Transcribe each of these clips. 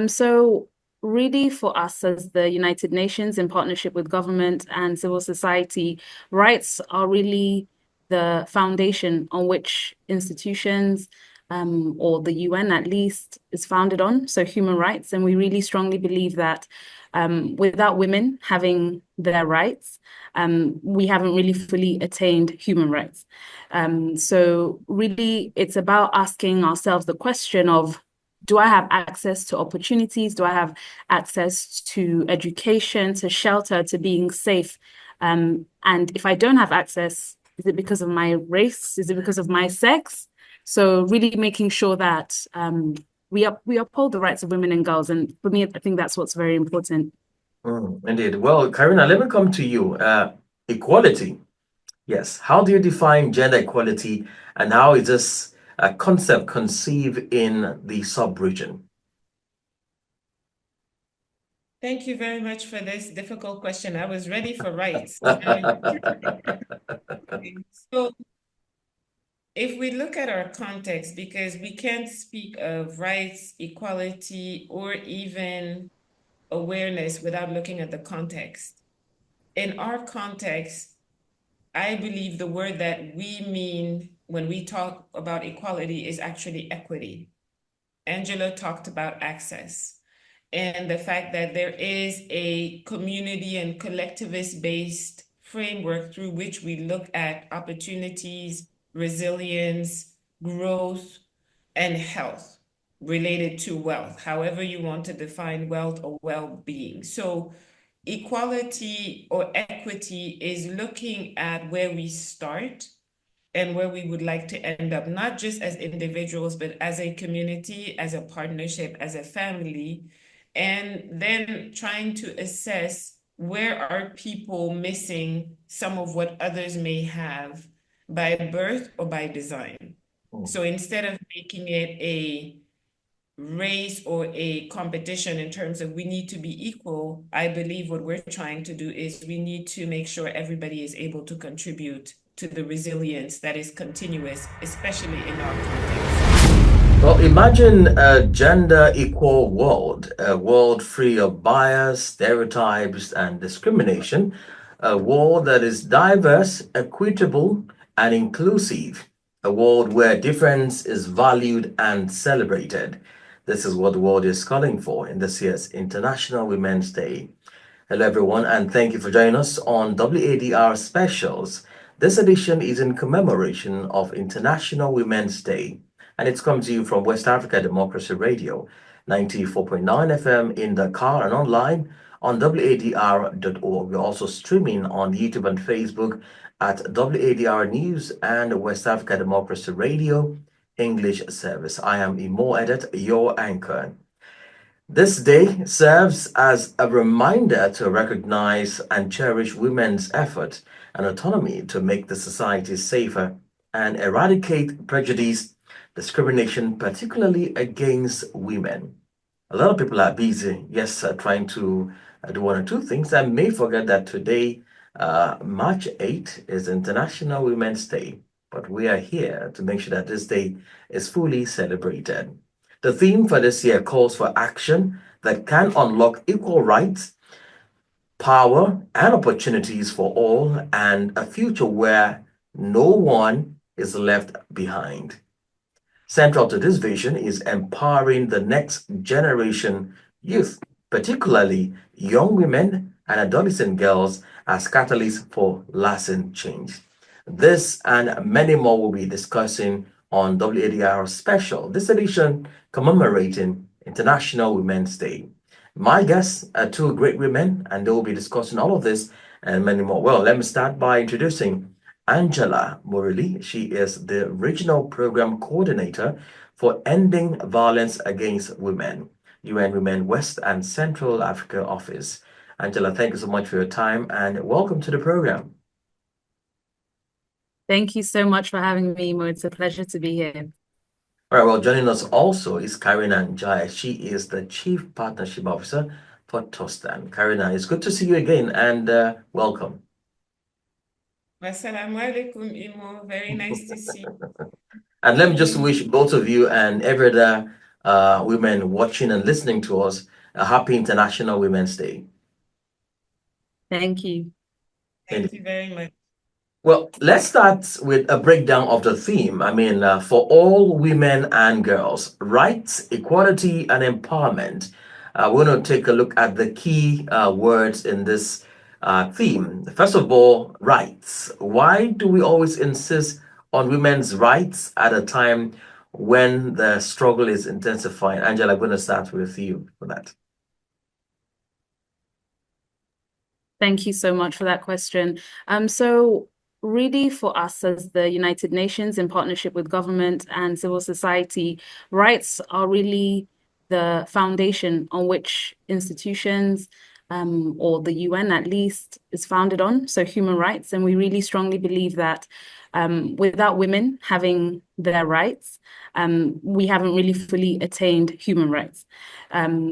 So really for us as the United Nations in partnership with government and civil society, rights are really the foundation on which institutions or the UN at least is founded on, so human rights. And we really strongly believe that without women having their rights, we haven't really fully attained human rights. So really, it's about asking ourselves the question of, do I have access to opportunities? Do I have access to education, to shelter, to being safe? And if I don't have access, is it because of my race? Is it because of my sex? So really making sure that we uphold the rights of women and girls. And for me, I think that's what's very important. Indeed. Well, Karina, let me come to you. Equality. Yes. How do you define gender equality, and how is this a concept conceived in the sub-region? Thank you very much for this difficult question. I was ready for rights. So if we look at our context, because we can't speak of rights, equality, or even awareness without looking at the context. In our context, I believe the word that we mean when we talk about equality is actually equity. Angela talked about access and the fact that there is a community and collectivist-based framework through which we look at opportunities, resilience, growth, and health related to wealth, however you want to define wealth or well-being. So equality or equity is looking at where we start and where we would like to end up, not just as individuals, but as a community, as a partnership, as a family, and then trying to assess where are people missing some of what others may have by birth or by design. So instead of making it a race or a competition in terms of we need to be equal, I believe what we're trying to do is we need to make sure everybody is able to contribute to the resilience that is continuous, especially in our context. Well, imagine a gender equal world, a world free of bias, stereotypes, and discrimination, a world that is diverse, equitable, and inclusive, a world where difference is valued and celebrated. This is what the world is calling for in this year's International Women's Day. Hello, everyone, and thank you for joining us on WADR Specials. This edition is in commemoration of International Women's Day, and it's come to you from West Africa Democracy Radio, 94.9 FM in Dakar and online on WADR.org. We're also streaming on YouTube and Facebook at WADR News and West Africa Democracy Radio English service. I am Imo Edet, your anchor. This day serves as a reminder to recognize and cherish women's effort and autonomy to make the society safer and eradicate prejudice, discrimination, particularly against women. A lot of people are busy, yes, trying to do one or two things and may forget that today, March 8th, is International Women's Day. But we are here to make sure that this day is fully celebrated. The theme for this year calls for action that can unlock equal rights, power, and opportunities for all, and a future where no one is left behind. Central to this vision is empowering the next generation youth, particularly young women and adolescent girls, as catalysts for lasting change. This and many more will be discussing on WADR Special, this edition commemorating International Women's Day. My guests are two great women, and they will be discussing all of this and many more. Well, let me start by introducing Angela Morelli. She is the Regional Program Coordinator for Ending Violence Against Women, UN Women West and Central Africa Office. Angela, thank you so much for your time and welcome to the program. Thank you so much for having me, Mo. It's a pleasure to be here. All right, well, joining us also is Karina Njaya. She is the Chief Partnership Officer for TOSTAN. Karina, it's good to see you again and welcome. Assalamu alaikum, Imo. Very nice to see you. And let me just wish both of you and every other women watching and listening to us a happy International Women's Day. Thank you. Thank you very much. Well, let's start with a breakdown of the theme. I mean, for all women and girls, rights, equality, and empowerment. We're going to take a look at the key words in this theme. First of all, rights. Why do we always insist on women's rights at a time when the struggle is intensifying? Angela, I'm going to start with you for that. Thank you so much for that question. So really for us as the United Nations in partnership with government and civil society, rights are really the foundation on which institutions or the UN at least is founded on, so human rights. And we really strongly believe that without women having their rights, we haven't really fully attained human rights.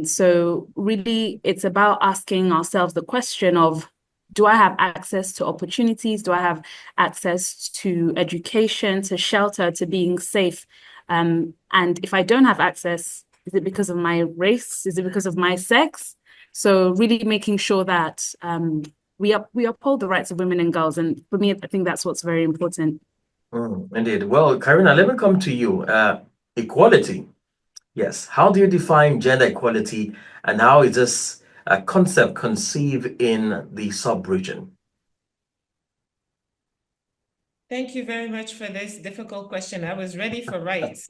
So really, it's about asking ourselves the question of, do I have access to opportunities? Do I have access to education, to shelter, to being safe? And if I don't have access, is it because of my race? Is it because of my sex? So really making sure that we uphold the rights of women and girls. And for me, I think that's what's very important. Indeed. Well, Karina, let me come to you. Equality. Yes. How do you define gender equality, and how is this a concept conceived in the sub-region? Thank you very much for this difficult question. I was ready for rights.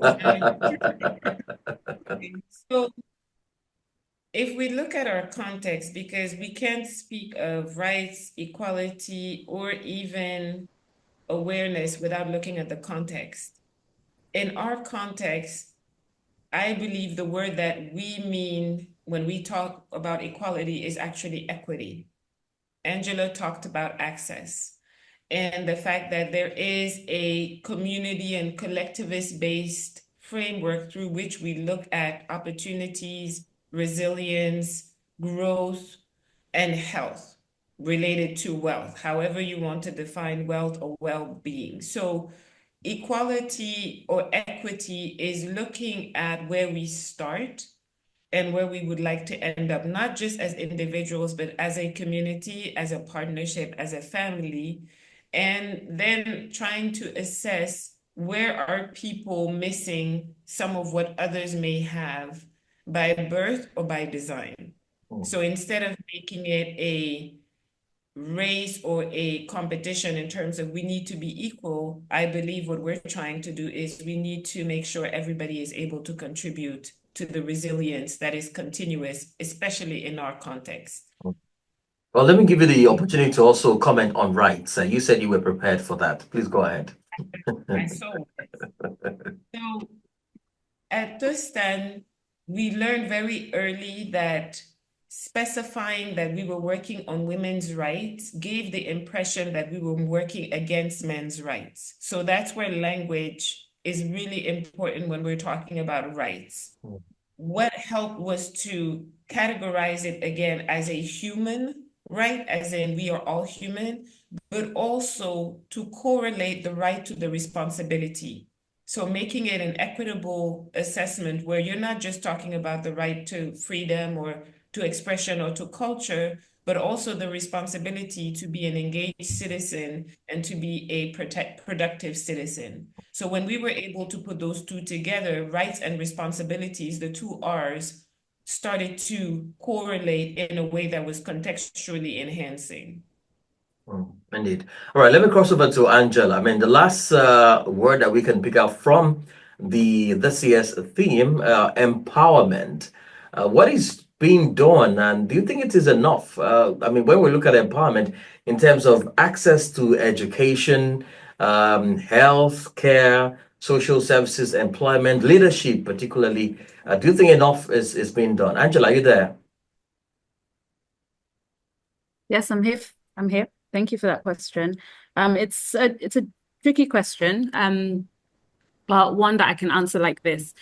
So if we look at our context, because we can't speak of rights, equality, or even awareness without looking at the context. In our context, I believe the word that we mean when we talk about equality is actually equity. Angela talked about access and the fact that there is a community and collectivist-based framework through which we look at opportunities, resilience, growth, and health related to wealth, however you want to define wealth or well-being. So equality or equity is looking at where we start and where we would like to end up, not just as individuals, but as a community, as a partnership, as a family, and then trying to assess where are people missing some of what others may have by birth or by design. So instead of making it a race or a competition in terms of we need to be equal, I believe what we're trying to do is we need to make sure everybody is able to contribute to the resilience that is continuous, especially in our context. Well, let me give you the opportunity to also comment on rights. You said you were prepared for that. Please go ahead. I saw it. So at TOSTAN, we learned very early that specifying that we were working on women's rights gave the impression that we were working against men's rights. So that's where language is really important when we're talking about rights. What helped was to categorize it again as a human right, as in we are all human, but also to correlate the right to the responsibility. So making it an equitable assessment where you're not just talking about the right to freedom or to expression or to culture, but also the responsibility to be an engaged citizen and to be a productive citizen. So when we were able to put those two together, rights and responsibilities, the two R's, started to correlate in a way that was contextually enhancing. Indeed. All right, let me cross over to Angela. I mean, the last word that we can pick up from this year's theme, empowerment. What is being done, and do you think it is enough? I mean, when we look at empowerment in terms of access to education, health care, social services, employment, leadership, particularly, do you think enough is being done? Angela, are you there? Yes, I'm here. I'm here. Thank you for that question. It's a tricky question, but one that I can answer like this.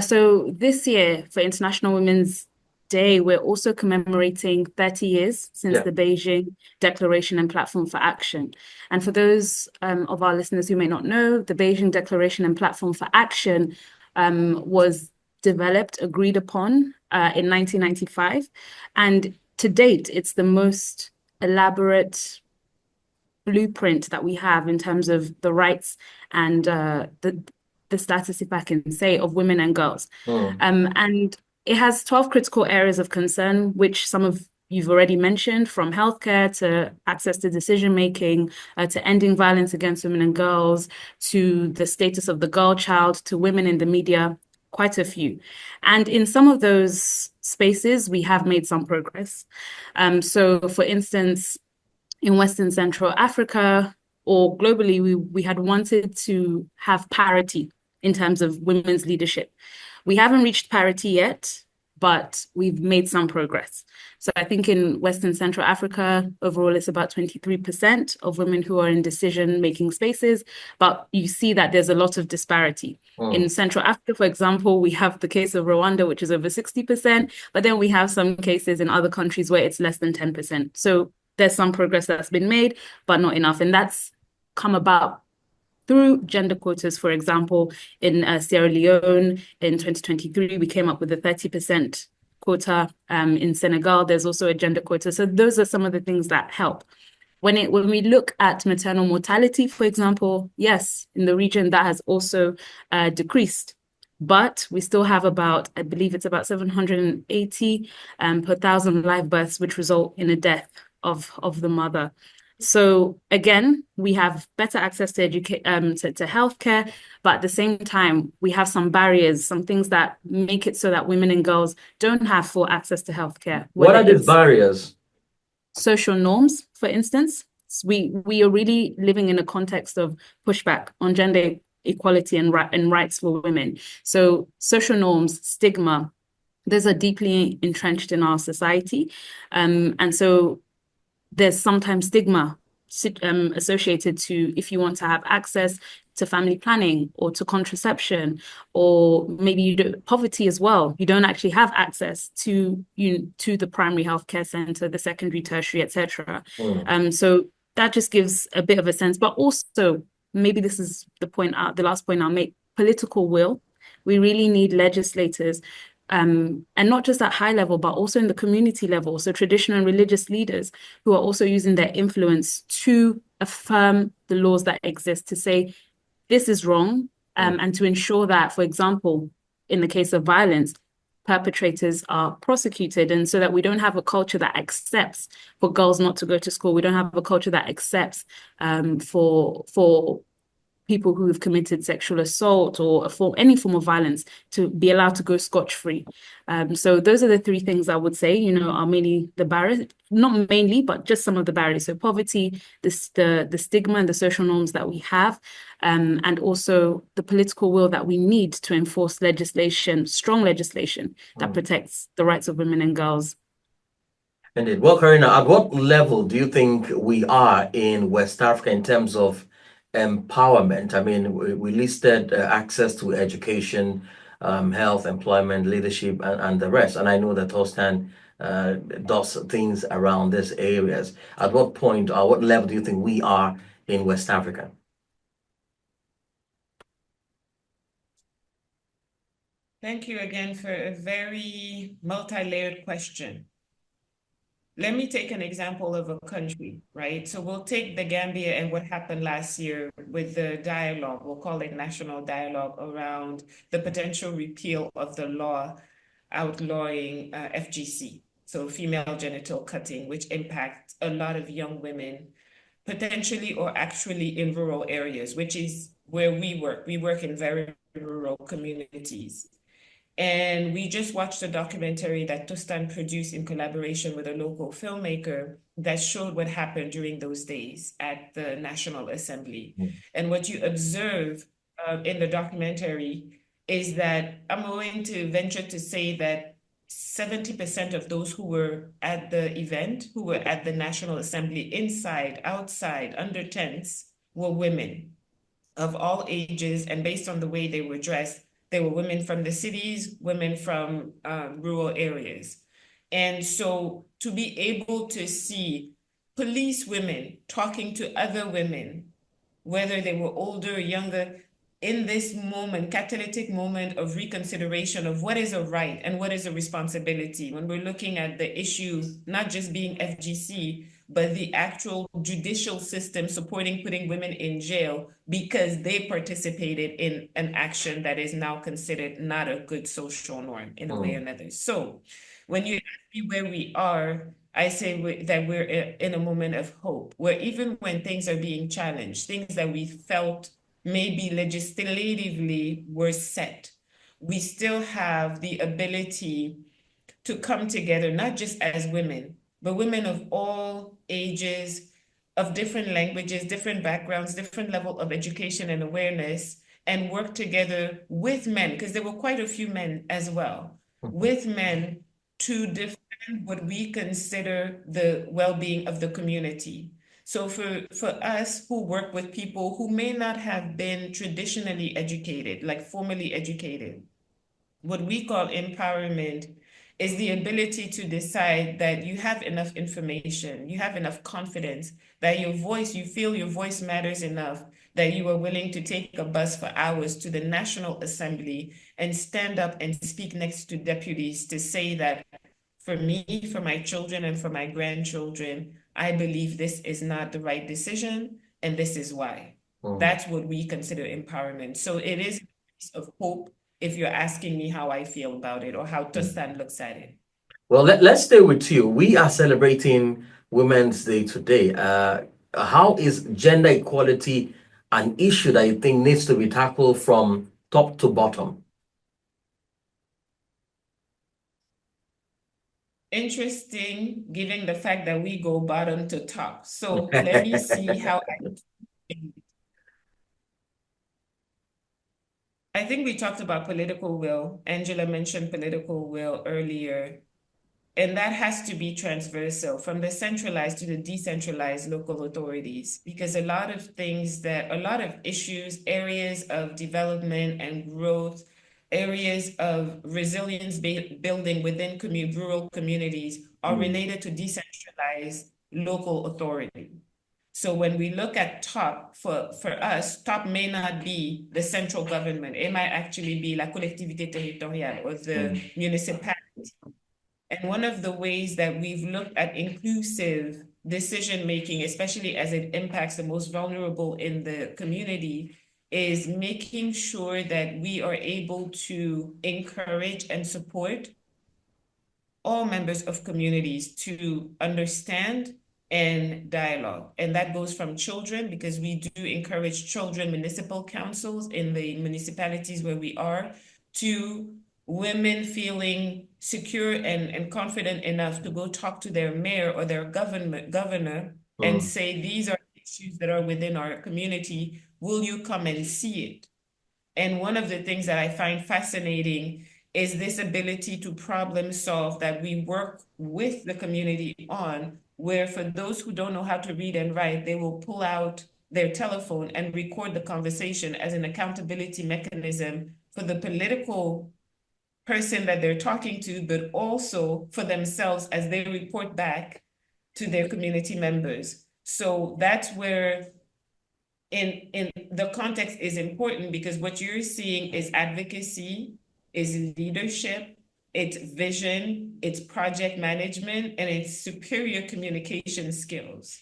So this year for International Women's Day, we're also commemorating 30 years since the Beijing Declaration and Platform for Action. And for those of our listeners who may not know, the Beijing Declaration and Platform for Action was developed, agreed upon in 1995. And to date, it's the most elaborate blueprint that we have in terms of the rights and the status, if I can say, of women and girls. And it has 12 critical areas of concern, which some of you've already mentioned, from healthcare to access to decision making, to ending violence against women and girls, to the status of the girl child, to women in the media, quite a few. And in some of those spaces, we have made some progress. So, for instance, in Western Central Africa or globally, we had wanted to have parity in terms of women's leadership. We haven't reached parity yet, but we've made some progress. So I think in Western Central Africa, overall, it's about 23% of women who are in decision-making spaces, but you see that there's a lot of disparity. In Central Africa, for example, we have the case of Rwanda, which is over 60%, but then we have some cases in other countries where it's less than 10%. So there's some progress that's been made, but not enough. And that's come about through gender quotas. For example, in Sierra Leone in 2023, we came up with a 30% quota. In Senegal, there's also a gender quota. So those are some of the things that help. When we look at maternal mortality, for example, yes, in the region that has also decreased. But we still have about, I believe it's about 780 per 1,000 live births, which result in a death of the mother. So again, we have better access to to healthcare, but at the same time, we have some barriers, some things that make it so that women and girls don't have full access to healthcare. What are these barriers? Social norms, for instance. We are really living in a context of pushback on gender equality and rights for women. So social norms, stigma, those are deeply entrenched in our society. And so there's sometimes stigma associated to if you want to have access to family planning or to contraception, or maybe poverty as well. You don't actually have access to the primary healthcare center, the secondary, tertiary, etc. So that just gives a bit of a sense. But also, maybe this is the last point I'll make: political will. We really need legislators. And not just at high level, but also in the community level. So traditional and religious leaders who are also using their influence to affirm the laws that exist, to say this is wrong, and to ensure that, for example, in the case of violence, perpetrators are prosecuted, and so that we don't have a culture that accepts for girls not to go to school. We don't have a culture that accepts for people who have committed sexual assault or any form of violence to be allowed to go scot-free. So those are the three things I would say, are mainly the barriers, not mainly, but just some of the barriers. So poverty, the stigma and the social norms that we have, and also the political will that we need to enforce legislation, strong legislation that protects the rights of women and girls. Indeed. Well, Karina, at what level do you think we are in West Africa in terms of empowerment? I mean, we listed access to education, health, employment, leadership, and the rest. And I know that TOSTAN does things around these areas. At what point or what level do you think we are in West Africa? Thank you again for a very multi-layered question. Let me take an example of a country, right? So we'll take the Gambia and what happened last year with the dialogue, we'll call it national dialogue, around the potential repeal of the law outlawing FGC, so female genital cutting, which impacts a lot of young women, potentially or actually in rural areas, which is where we work. We work in very rural communities. And we just watched a documentary that TOSTAN produced in collaboration with a local filmmaker that showed what happened during those days at the National Assembly. And what you observe in the documentary is that I'm going to venture to say that 70% of those who were at the event, who were at the National Assembly, inside, outside, under tents, were women of all ages. And based on the way they were dressed, they were women from the cities, women from rural areas. And so to be able to see police women talking to other women, whether they were older or younger, in this moment, catalytic moment of reconsideration of what is a right and what is a responsibility when we're looking at the issue, not just being FGC, but the actual judicial system supporting putting women in jail because they participated in an action that is now considered not a good social norm in a way or another. So when you ask me where we are, I say that we're in a moment of hope, where even when things are being challenged, things that we felt maybe legislatively were set, we still have the ability to come together, not just as women, but women of all ages, of different languages, different backgrounds, different level of education and awareness, and work together with men, because there were quite a few men as well, with men to defend what we consider the well-being of the community. So for us who work with people who may not have been traditionally educated, like formally educated, what we call empowerment is the ability to decide that you have enough information, you have enough confidence, that your voice, you feel your voice matters enough, that you are willing to take a bus for hours to the National Assembly and stand up and speak next to deputies to say that for me, for my children, and for my grandchildren, I believe this is not the right decision, and this is why. That's what we consider empowerment. So it is a piece of hope if you're asking me how I feel about it or how TOSTAN looks at it. Well, let's stay with you. We are celebrating Women's Day today. How is gender equality an issue that you think needs to be tackled from top to bottom? Interesting, given the fact that we go bottom to top. So let me see how I think we talked about political will. Angela mentioned political will earlier. And that has to be transversal from the centralized to the decentralized local authorities, because a lot of issues, areas of development and growth, areas of resilience building within rural communities are related to decentralized local authority. So when we look at top, for us, top may not be the central government. It might actually be la collectivité territoriale or the municipality. And one of the ways that we've looked at inclusive decision-making, especially as it impacts the most vulnerable in the community, is making sure that we are able to encourage and support all members of communities to understand and dialogue. And that goes from children, because we do encourage children municipal councils in the municipalities where we are, to women feeling secure and confident enough to go talk to their mayor or their governor and say, these are issues that are within our community. Will you come and see it? And one of the things that I find fascinating is this ability to problem solve that we work with the community on, where for those who don't know how to read and write, they will pull out their telephone and record the conversation as an accountability mechanism for the political person that they're talking to, but also for themselves as they report back to their community members. So that's where in the context is important, because what you're seeing is advocacy, is leadership, it's vision, it's project management, and it's superior communication skills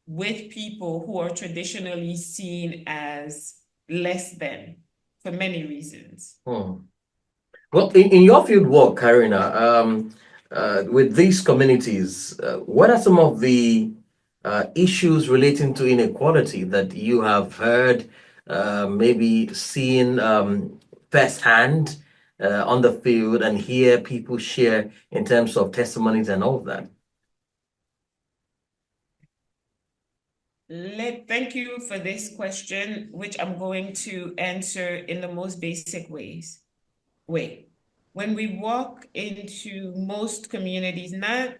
with people who are traditionally seen as less than for many reasons. Well, in your field work, Karina, with these communities, what are some of the issues relating to inequality that you have heard, maybe seen firsthand on the field, and hear people share in terms of testimonies and all of that? Thank you for this question, which I'm going to answer in the most basic ways. When we walk into most communities, not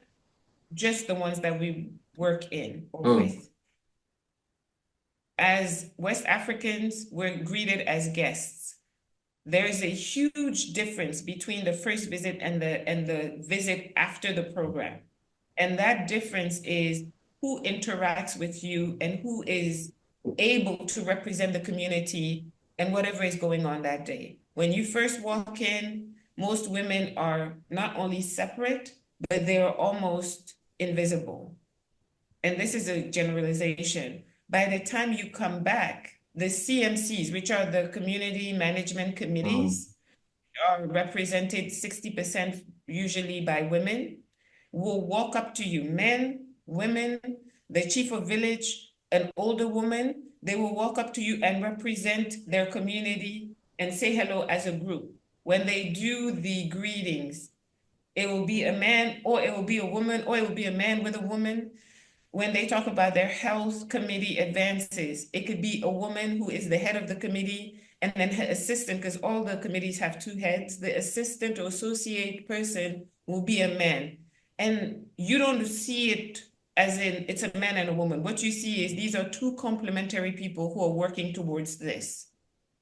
just the ones that we work in or with, as West Africans, we're greeted as guests. There is a huge difference between the first visit and the visit after the program. And that difference is who interacts with you and who is able to represent the community and whatever is going on that day. When you first walk in, most women are not only separate, but they are almost invisible. And this is a generalization. By the time you come back, the CMCs, which are the community management committees, are represented 60% usually by women, will walk up to you, men, women, the chief of village, an older woman, they will walk up to you and represent their community and say hello as a group. When they do the greetings, it will be a man, or it will be a woman, or it will be a man with a woman. When they talk about their health committee advances, it could be a woman who is the head of the committee and then her assistant, because all the committees have two heads. The assistant or associate person will be a man. And you don't see it as in it's a man and a woman. What you see is these are two complementary people who are working towards this.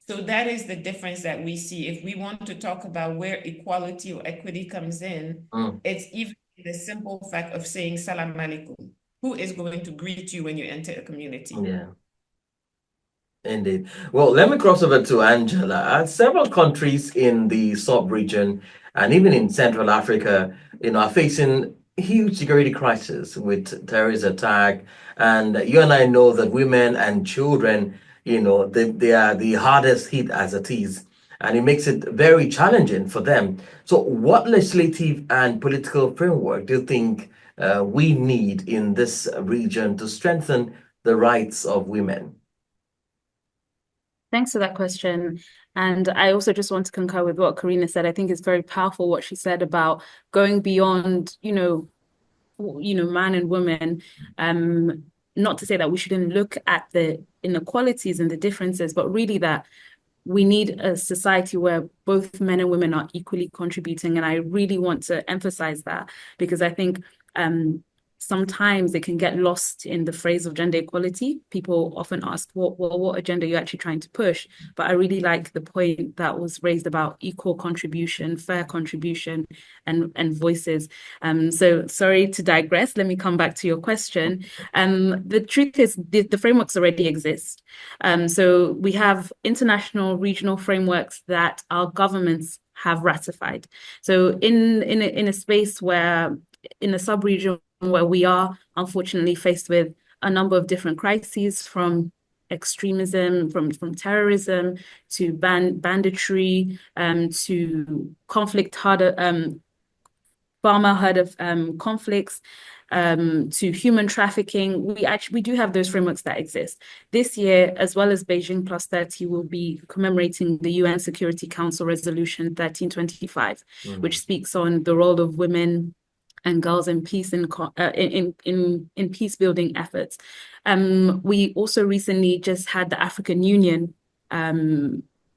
So that is the difference that we see. If we want to talk about where equality or equity comes in, it's even the simple fact of saying salam alaikum. Who is going to greet you when you enter a community? Yeah. Indeed. Well, let me cross over to Angela. Several countries in the sub-region and even in Central Africa, are facing huge security crisis with terrorist attack. And you and I know that women and children, they are the hardest hit as it is. And it makes it very challenging for them. So what legislative and political framework do you think we need in this region to strengthen the rights of women? Thanks for that question. And I also just want to concur with what Karina said. I think it's very powerful what she said about going beyond, man and woman. Not to say that we shouldn't look at the inequalities and the differences, but really that we need a society where both men and women are equally contributing. And I really want to emphasize that because I think sometimes it can get lost in the phrase of gender equality. People often ask, what agenda are you actually trying to push? But I really like the point that was raised about equal contribution, fair contribution, and voices. So sorry to digress. Let me come back to your question. The truth is the frameworks already exist. So we have international regional frameworks that our governments have ratified. So in a space where in a sub-region where we are unfortunately faced with a number of different crises, from extremism, from terrorism to banditry, to conflict farmer herd of conflicts, to human trafficking. We do have those frameworks that exist. This year, as well as Beijing Plus 30, will be commemorating the UN Security Council Resolution 1325, which speaks on the role of women and girls in peace in peace building efforts. We also recently just had the African Union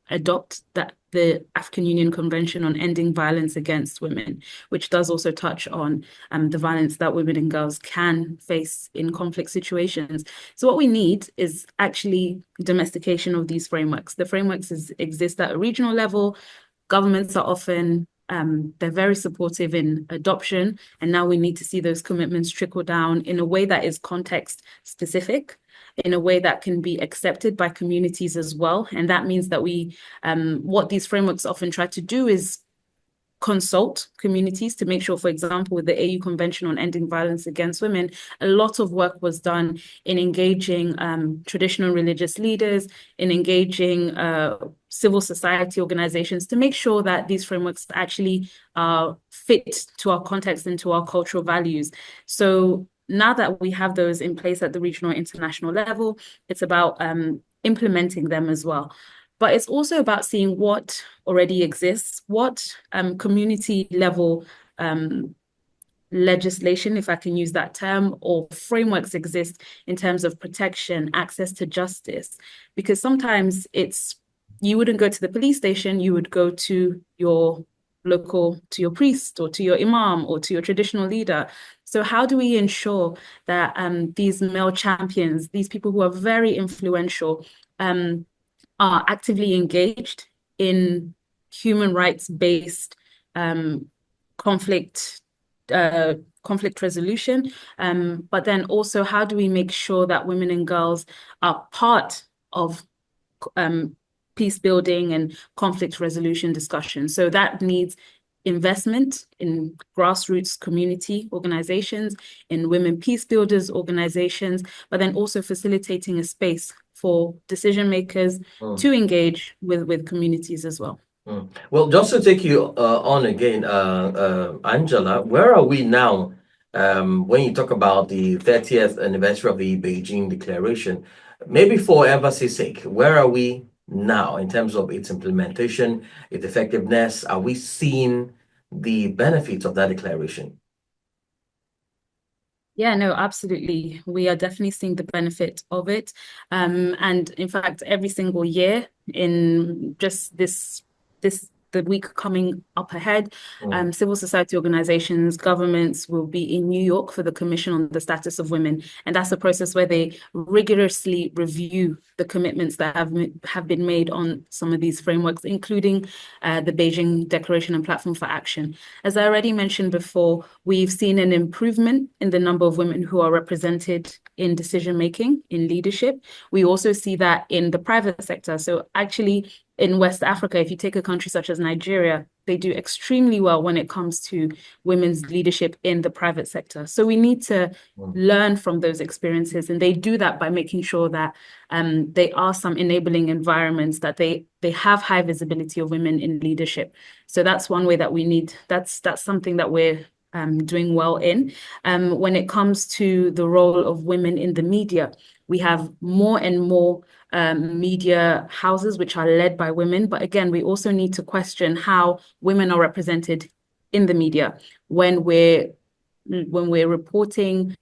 adopt the African Union Convention on Ending Violence Against Women, which does also touch on the violence that women and girls can face in conflict situations. So what we need is actually domestication of these frameworks. The frameworks exist at a regional level. Governments are often they're very supportive in adoption, and now we need to see those commitments trickle down in a way that is context specific, in a way that can be accepted by communities as well. And that means that what these frameworks often try to do is consult communities to make sure, for example, with the AU Convention on Ending Violence Against Women, a lot of work was done in engaging traditional religious leaders, in engaging civil society organizations to make sure that these frameworks actually fit to our context and to our cultural values. So now that we have those in place at the regional international level, it's about implementing them as well. But it's also about seeing what already exists, what community level legislation, if I can use that term, or frameworks exist in terms of protection, access to justice. Because sometimes you wouldn't go to the police station, you would go to your priest or to your imam or to your traditional leader. So how do we ensure that these male champions, these people who are very influential, are actively engaged in human rights-based conflict resolution? But then also, how do we make sure that women and girls are part of peace building and conflict resolution discussions. So that needs investment in grassroots community organizations, in women peace builders organizations, but then also facilitating a space for decision makers to engage with communities as well. Well, just to take you on again, Angela, where are we now when you talk about the 30th anniversary of the Beijing Declaration? Maybe for emphasis sake, where are we now in terms of its implementation, its effectiveness? Are we seeing the benefits of that declaration? Yeah, no, absolutely. We are definitely seeing the benefit of it. And in fact, every single year in just the week coming up ahead, civil society organizations, governments will be in New York for the Commission on the Status of Women. And that's a process where they rigorously review the commitments that have been made on some of these frameworks, including the Beijing Declaration and Platform for Action. As I already mentioned before, we've seen an improvement in the number of women who are represented in decision making, in leadership. We also see that in the private sector. So actually, in West Africa, if you take a country such as Nigeria, they do extremely well when it comes to women's leadership in the private sector. So we need to learn from those experiences, and they do that by making sure that there are some enabling environments, that they have high visibility of women in leadership. So that's one way that we need. That's something that we're doing well in. When it comes to the role of women in the media, we have more and more media houses which are led by women. But again, we also need to question how women are represented in the media when we're reporting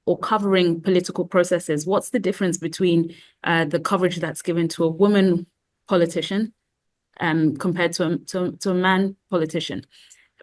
or covering political processes. What's the difference between the coverage that's given to a woman politician compared to a man politician?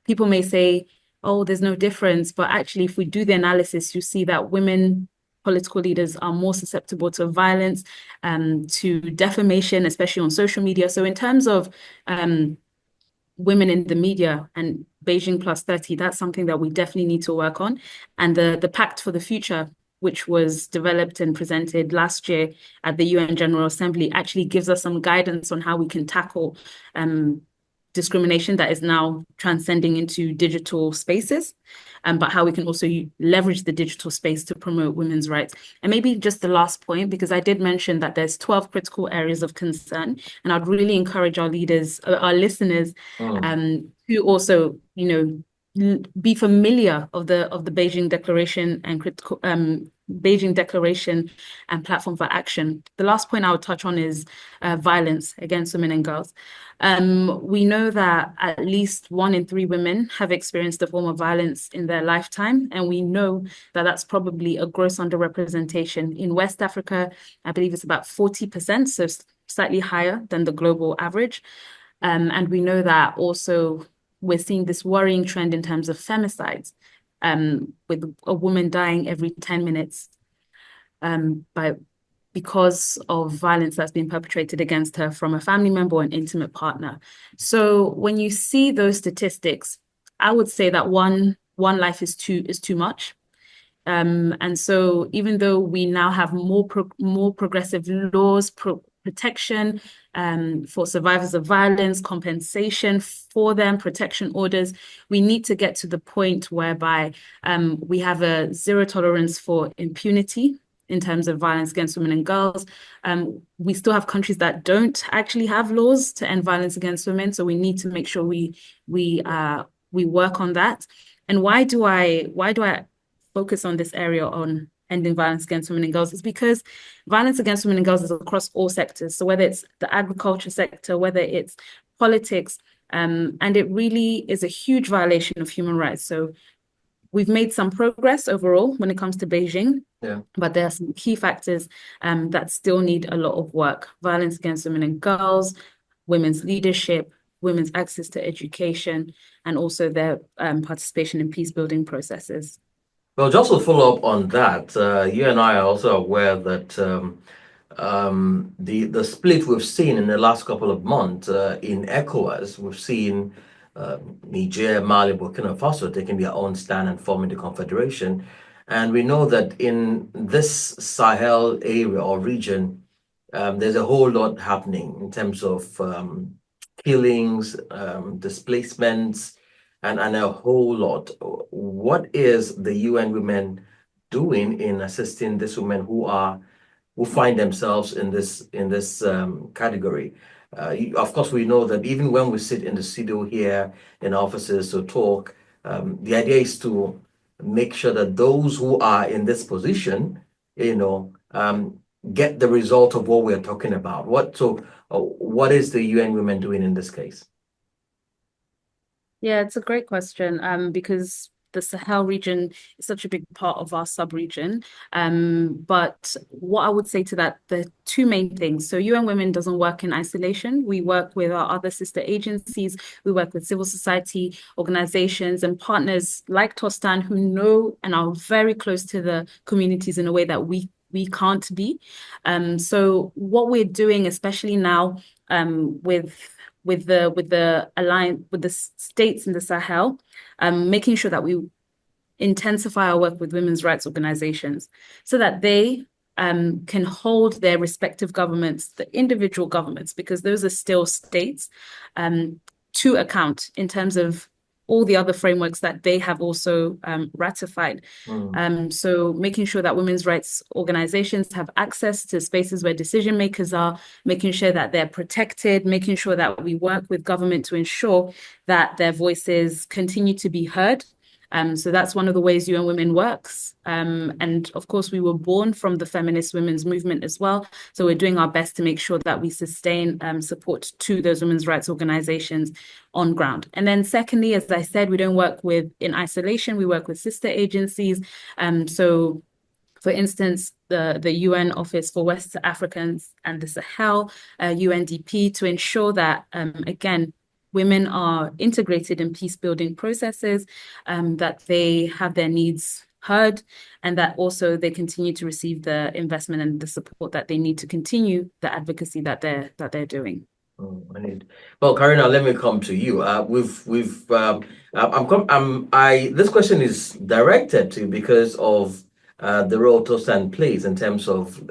People may say, oh, there's no difference. But actually, if we do the analysis, you see that women political leaders are more susceptible to violence, to defamation, especially on social media. So in terms of women in the media and Beijing Plus 30, that's something that we definitely need to work on. And the Pact for the Future, which was developed and presented last year at the UN General Assembly, actually gives us some guidance on how we can tackle discrimination that is now transcending into digital spaces, but how we can also leverage the digital space to promote women's rights. And maybe just the last point, because I did mention that there's 12 critical areas of concern, and I'd really encourage our leaders, our listeners, to also, be familiar of the Beijing Declaration and Beijing Declaration and Platform for Action. The last point I would touch on is violence against women and girls. We know that at least 1 in 3 women have experienced a form of violence in their lifetime, and we know that that's probably a gross underrepresentation. In West Africa, I believe it's about 40%, so slightly higher than the global average. And we know that also we're seeing this worrying trend in terms of femicides, with a woman dying every 10 minutes because of violence that's been perpetrated against her from a family member or an intimate partner. So when you see those statistics, I would say that one life is too much. And so even though we now have more progressive laws, protection for survivors of violence, compensation for them, protection orders, we need to get to the point whereby we have a zero tolerance for impunity in terms of violence against women and girls. We still have countries that don't actually have laws to end violence against women, so we need to make sure we work on that. And why do I focus on this area on ending violence against women and girls? Is because violence against women and girls is across all sectors. So whether it's the agriculture sector, whether it's politics, and it really is a huge violation of human rights. So we've made some progress overall when it comes to Beijing, but there are some key factors that still need a lot of work. Violence against women and girls, women's leadership, women's access to education, and also their participation in peace-building processes. Well, just to follow up on that, you and I are also aware that the split we've seen in the last couple of months in ECOWAS, we've seen Niger, Mali, Burkina Faso taking their own stand and forming the confederation. And we know that in this Sahel area or region, there's a whole lot happening in terms of killings, displacements, and a whole lot. What is the UN Women doing in assisting these women who find themselves in this category? Of course, we know that even when we sit in the studio here in offices to talk, the idea is to make sure that those who are in this position, get the result of what we're talking about. What is the UN Women doing in this case? Yeah, it's a great question, because the Sahel region is such a big part of our sub-region. But what I would say to that, the two main things. So UN Women doesn't work in isolation. We work with our other sister agencies. We work with civil society organizations and partners like TOSTAN who know and are very close to the communities in a way that we can't be. So what we're doing, especially now, with the alliance with the states in the Sahel, making sure that we intensify our work with women's rights organizations so that they can hold their respective governments, the individual governments, because those are still states, to account in terms of all the other frameworks that they have also ratified. So making sure that women's rights organizations have access to spaces where decision makers are, making sure that they're protected, making sure that we work with government to ensure that their voices continue to be heard. So that's one of the ways UN Women works. And of course, we were born from the feminist women's movement as well. So we're doing our best to make sure that we sustain support to those women's rights organizations on ground. And then secondly, as I said, we don't work in isolation. We work with sister agencies. So for instance, the UN Office for West Africans and the Sahel, UNDP, to ensure that, again, women are integrated in peace building processes, that they have their needs heard, and that also they continue to receive the investment and the support that they need to continue the advocacy that they're doing. Well, Karina, let me come to you. This question is directed to you because of the role TOSTAN plays in terms of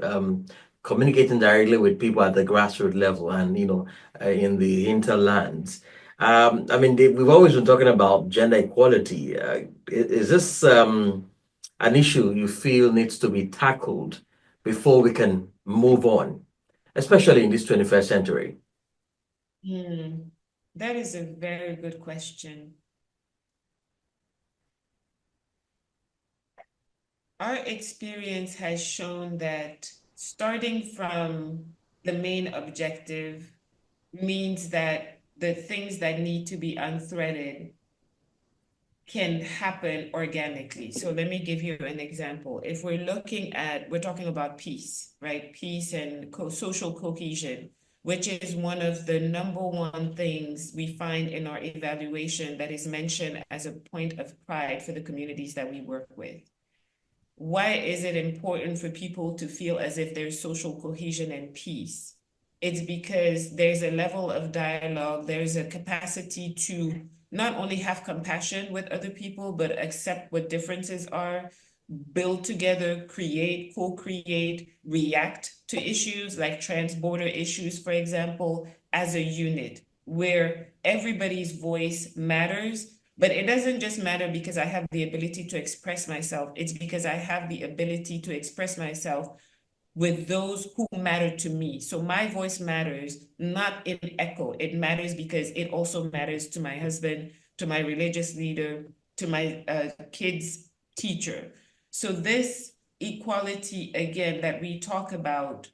communicating directly with people at the grassroots level and in the hinterlands. We've always been talking about gender equality. Is this an issue you feel needs to be tackled before we can move on, especially in this 21st century? That is a very good question. Our experience has shown that starting from the main objective means that the things that need to be unthreaded can happen organically. So let me give you an example. If we're talking about peace, right? Peace and social cohesion, which is one of the number one things we find in our evaluation that is mentioned as a point of pride for the communities that we work with. Why is it important for people to feel as if there's social cohesion and peace? It's because there's a level of dialogue, there's a capacity to not only have compassion with other people, but accept what differences are, build together, create, co-create, react to issues like trans-border issues, for example, as a unit where everybody's voice matters. But it doesn't just matter because I have the ability to express myself. It's because I have the ability to express myself with those who matter to me. So my voice matters, not in echo. It matters because it also matters to my husband, to my religious leader, to my kids' teacher. So this equality, again, that we talk about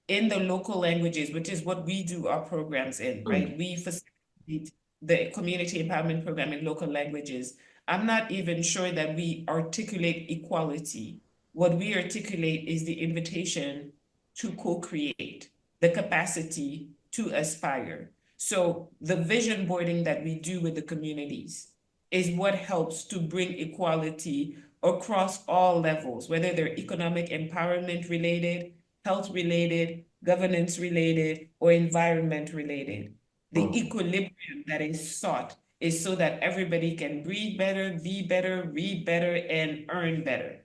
in the local languages, which is what we do our programs in, right? We facilitate the community empowerment program in local languages. I'm not even sure that we articulate equality. What we articulate is the invitation to co-create, the capacity to aspire. So the vision boarding that we do with the communities is what helps to bring equality across all levels, whether they're economic empowerment related, health related, governance related, or environment related. The equilibrium that is sought is so that everybody can breathe better, be better, read better, and earn better,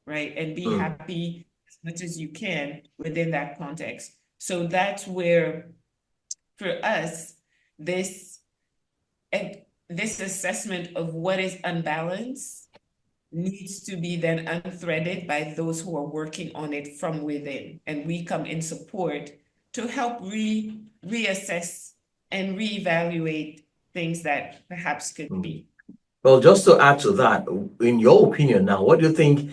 right? And be happy as much as you can within that context. So that's where, for us, this assessment of what is unbalanced needs to be then unthreaded by those who are working on it from within. And we come in support to help reassess and reevaluate things that perhaps could be. Well, just to add to that, in your opinion now, what do you think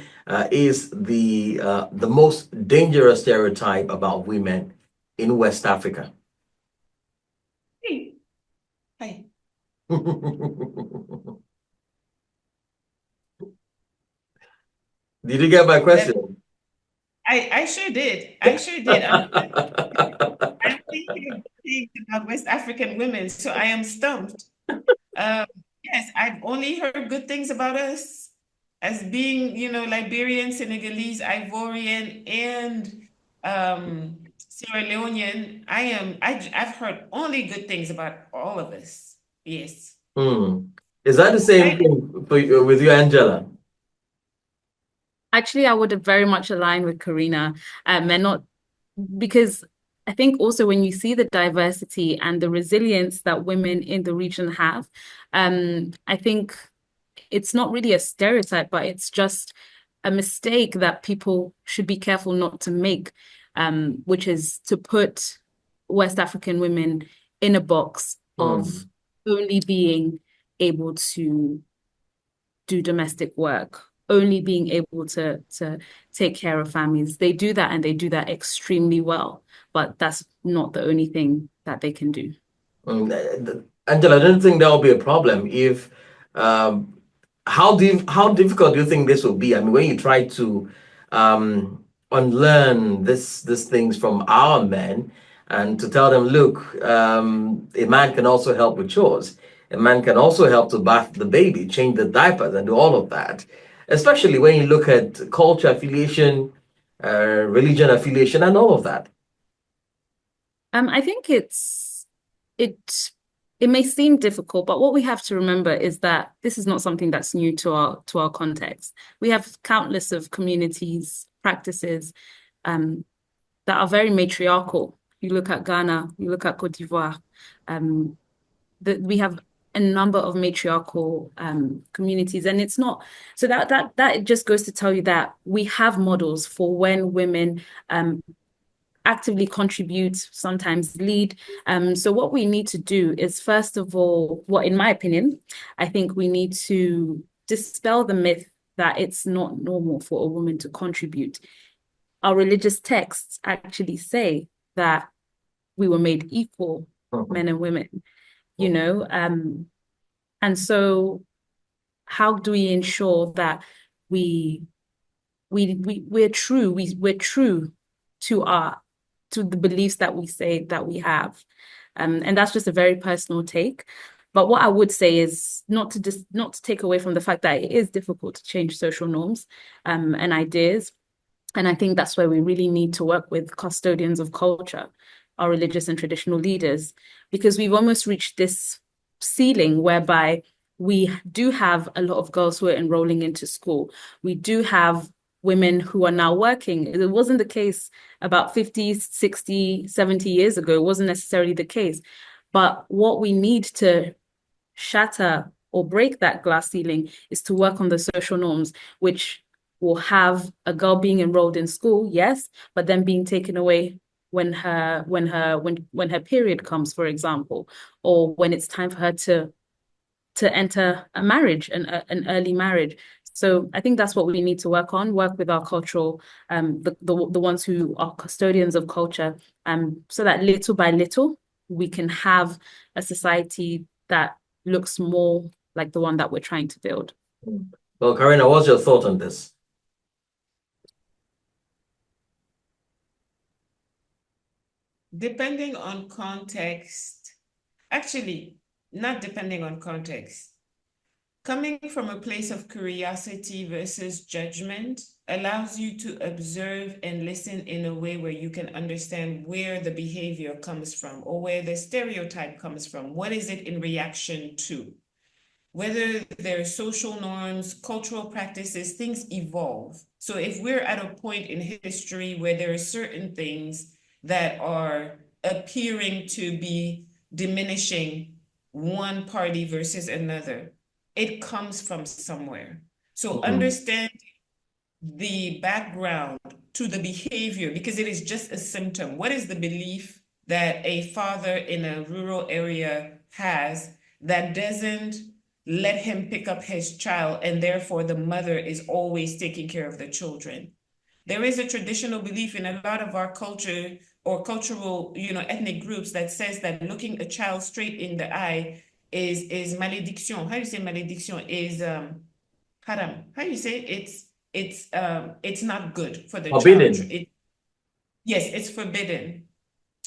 is the most dangerous stereotype about women in West Africa? Hey, hi. Did you get my question? I sure did. I sure did. I don't think things about West African women, so I am stumped. Yes, I've only heard good things about us as being, Liberian, Senegalese, Ivorian, and Sierra Leonean. I've heard only good things about all of us. Yes. Is that the same thing for with you, Angela? Actually, I would have very much aligned with Karina, and not because I think also when you see the diversity and the resilience that women in the region have, I think it's not really a stereotype, but it's just a mistake that people should be careful not to make, which is to put West African women in a box of only being able to do domestic work, only being able to take care of families. They do that and they do that extremely well, but that's not the only thing that they can do. Angela, I don't think that will be a problem if um, how difficult do you think this will be? I mean, when you try to unlearn these things from our men and to tell them, look, a man can also help with chores. A man can also help to bath the baby, change the diapers, and do all of that. Especially when you look at culture affiliation, religion affiliation, and all of that. I think it it may seem difficult, but what we have to remember is that this is not something that's new to our context. We have countless of communities, practices that are very matriarchal. You look at Ghana, you look at Cote d'Ivoire, we have a number of matriarchal communities, and it's not so that just goes to tell you that we have models for when women actively contribute, sometimes lead. So what we need to do is, first of all, well, in my opinion, I think we need to dispel the myth that it's not normal for a woman to contribute. Our religious texts actually say that we were made equal, men and women, and so how do we ensure that we're true to the beliefs that we say that we have, and that's just a very personal take. But what I would say is not to take away from the fact that it is difficult to change social norms and ideas. And I think that's where we really need to work with custodians of culture, our religious and traditional leaders, because we've almost reached this ceiling whereby we do have a lot of girls who are enrolling into school. We do have women who are now working. It wasn't the case about 50, 60, 70 years ago. It wasn't necessarily the case. But what we need to shatter or break that glass ceiling is to work on the social norms, which will have a girl being enrolled in school, yes, but then being taken away when her period comes, for example, or when it's time for her to enter a marriage, an early marriage. So I think that's what we need to work with our cultural, the ones who are custodians of culture, so that little by little we can have a society that looks more like the one that we're trying to build. Well, Karina, what's your thought on this? Depending on context, actually, not depending on context, coming from a place of curiosity versus judgment allows you to observe and listen in a way where you can understand where the behavior comes from or where the stereotype comes from. What is it in reaction to? Whether there are social norms, cultural practices, things evolve. So if we're at a point in history where there are certain things that are appearing to be diminishing one party versus another. It comes from somewhere. So understand the background to the behavior, because it is just a symptom. What is the belief that a father in a rural area has that doesn't let him pick up his child, and therefore the mother is always taking care of the children? There is a traditional belief in a lot of our culture or cultural, ethnic groups that says that looking a child straight in the eye is malédiction. How do you say malédiction? Is haram. How do you say it's not good for the child. Forbidden. Yes, it's forbidden.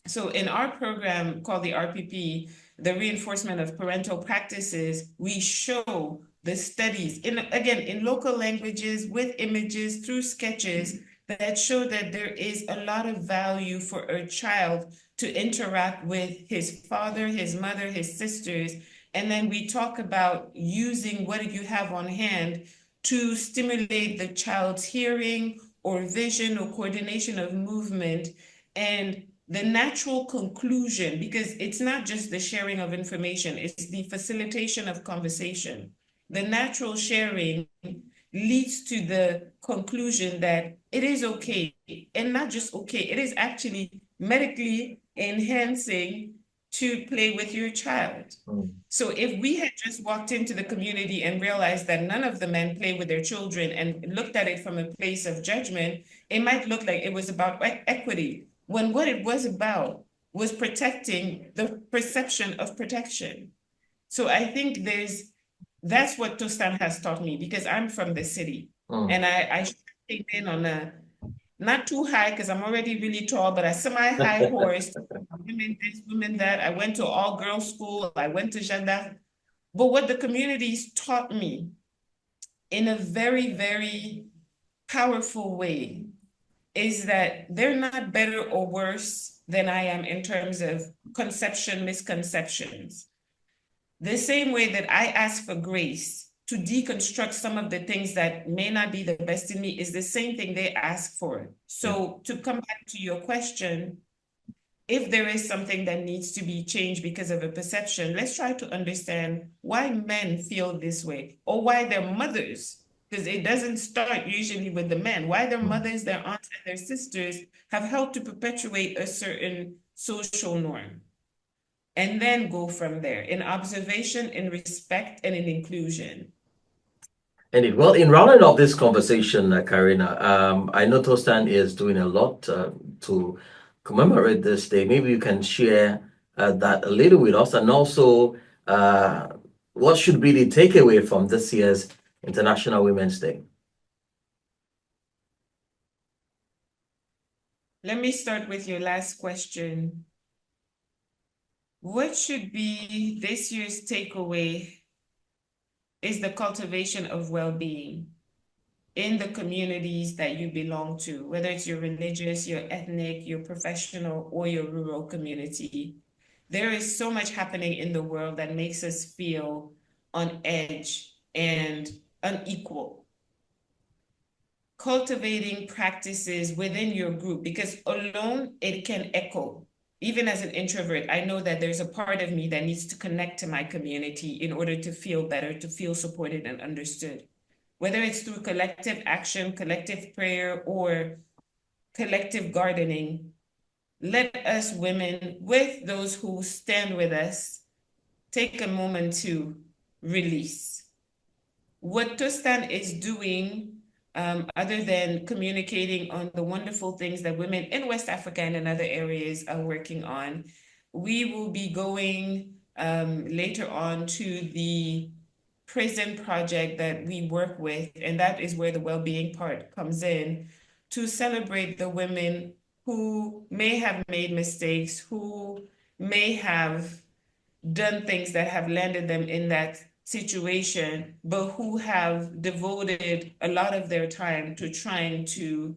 So in our program called the RPP, the reinforcement of parental practices, we show the studies in local languages with images through sketches that show that there is a lot of value for a child to interact with his father, his mother, his sisters. And then we talk about using what you have on hand to stimulate the child's hearing or vision or coordination of movement. And the natural conclusion, because it's not just the sharing of information, it's the facilitation of conversation. The natural sharing leads to the conclusion that it is okay, and not just okay, it is actually medically enhancing to play with your child. So if we had just walked into the community and realized that none of the men play with their children and looked at it from a place of judgment, it might look like it was about equity, when what it was about was protecting the perception of protection. So I think that's what TOSTAN has taught me, because I'm from the city. And I came in on a not too high, because I'm already really tall, but a semi-high horse, women this, women that. I went to all girls school, I went to Jada. But what the communities taught me in a very, very powerful way is that they're not better or worse than I am in terms of misconceptions. The same way that I ask for grace to deconstruct some of the things that may not be the best in me is the same thing they ask for. So to come back to your question, if there is something that needs to be changed because of a perception, let's try to understand why men feel this way, or why their mothers, because it doesn't start usually with the men, why their mothers, their aunts, and their sisters have helped to perpetuate a certain social norm. And then go from there in observation, in respect, and in inclusion. Indeed. Well, in rounding off this conversation, Karina, I know Tostan is doing a lot to commemorate this day. Maybe you can share that a little with us, and also what should be the takeaway from this year's International Women's Day? Let me start with your last question. What should be this year's takeaway is the cultivation of well-being in the communities that you belong to, whether it's your religious, your ethnic, your professional, or your rural community. There is so much happening in the world that makes us feel on edge and unequal. Cultivating practices within your group, because alone it can echo. Even as an introvert, I know that there's a part of me that needs to connect to my community in order to feel better, to feel supported and understood. Whether it's through collective action, collective prayer, or collective gardening, let us women, with those who stand with us, take a moment to release. What TOSTAN is doing, other than communicating on the wonderful things that women in West Africa and in other areas are working on, we will be going later on to the prison project that we work with, and that is where the well-being part comes in, to celebrate the women who may have made mistakes, who may have done things that have landed them in that situation, but who have devoted a lot of their time to trying to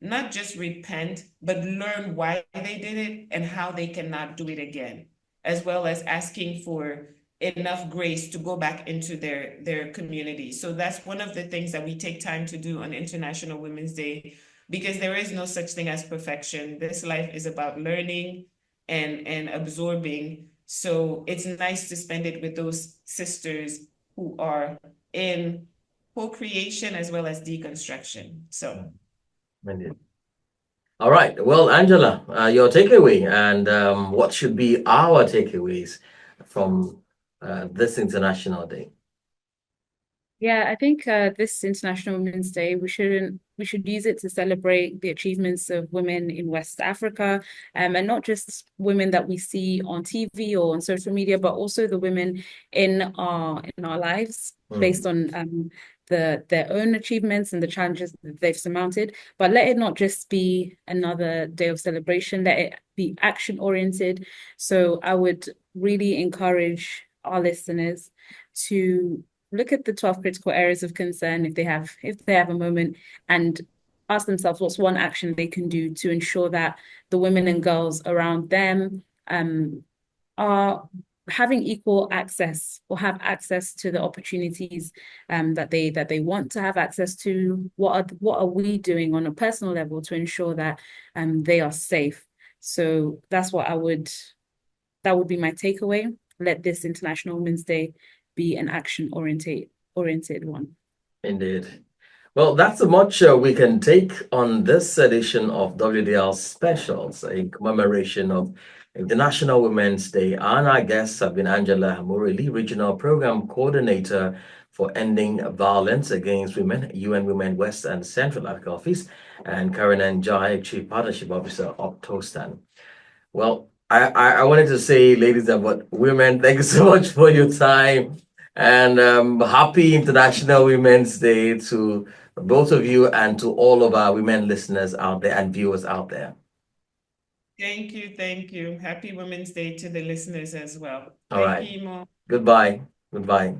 not just repent, but learn why they did it and how they cannot do it again, as well as asking for enough grace to go back into their community. So that's one of the things that we take time to do on International Women's Day. because there is no such thing as perfection. This life is about learning and absorbing. So it's nice to spend it with those sisters who are in co-creation as well as deconstruction. So. Indeed. All right. Well, Angela, your takeaway and what should be our takeaways from this International Day? Yeah, I think this International Women's Day, we should use it to celebrate the achievements of women in West Africa, and not just women that we see on TV or on social media, but also the women in our lives based on their own achievements and the challenges that they've surmounted. But let it not just be another day of celebration, let it be action oriented. So I would really encourage our listeners to look at the 12 critical areas of concern if they have a moment, and ask themselves what's one action they can do to ensure that the women and girls around them are having equal access or have access to the opportunities that they want to have access to. What are we doing on a personal level to ensure that they are safe? So that would be my takeaway. Let this International Women's Day be an action-oriented one. Indeed. Well, that's much we can take on this edition of WDR Specials, a commemoration of International Women's Day. And our guests have been Angela Hamurili, Regional Program Coordinator for Ending Violence Against Women, UN Women West and Central Africa Office, and Karen Njai, Chief Partnership Officer of TOSTAN. Well, I wanted to say, ladies and women, thank you so much for your time. And happy International Women's Day to both of you and to all of our women listeners out there and viewers out there. Thank you. Thank you. Happy Women's Day to the listeners as well. All right. Thank you, Mo. Goodbye. Goodbye.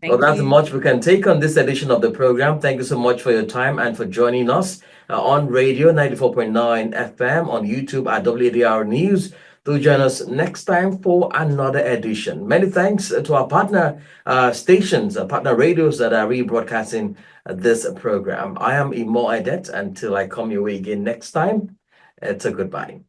Well, Thank that's you. much we can take on this edition of the program. Thank you so much for your time and for joining us on radio 94.9 FM, on YouTube at WADR News. Do join us next time for another edition. Many thanks to our partner stations, partner radios that are rebroadcasting this program. I am Imo Edet. Until I come your way again next time, it's a goodbye.